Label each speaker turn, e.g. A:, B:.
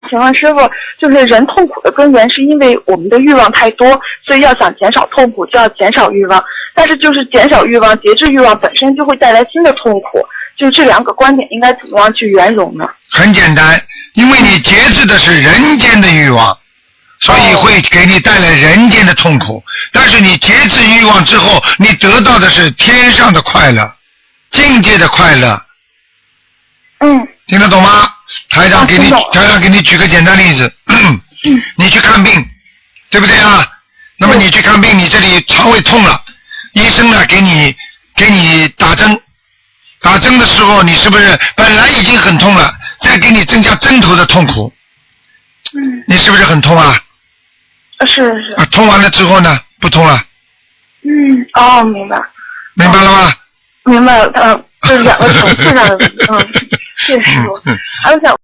A: 请问师傅，就是人痛苦的根源是因为我们的欲望太多，所以要想减少痛苦就要减少欲望。但是就是减少欲望、节制欲望本身就会带来新的痛苦，就是这两个观点应该怎么样去圆融呢？
B: 很简单，因为你节制的是人间的欲望，所以会给你带来人间的痛苦。但是你节制欲望之后，你得到的是天上的快乐，境界的快乐。听得懂吗？台长给你举个简单例子，你去看病，对不对啊？那么你去看病，你这里肠胃痛了，医生呢给你打针，打针的时候你是不是本来已经很痛了，再给你增加针头的痛苦？你是不是很痛啊？
A: 是。
B: 痛完了之后呢，不痛了。
A: 明白。
B: 明白了吗？
A: 明白了，这是两个层次上的，谢谢师傅。还有想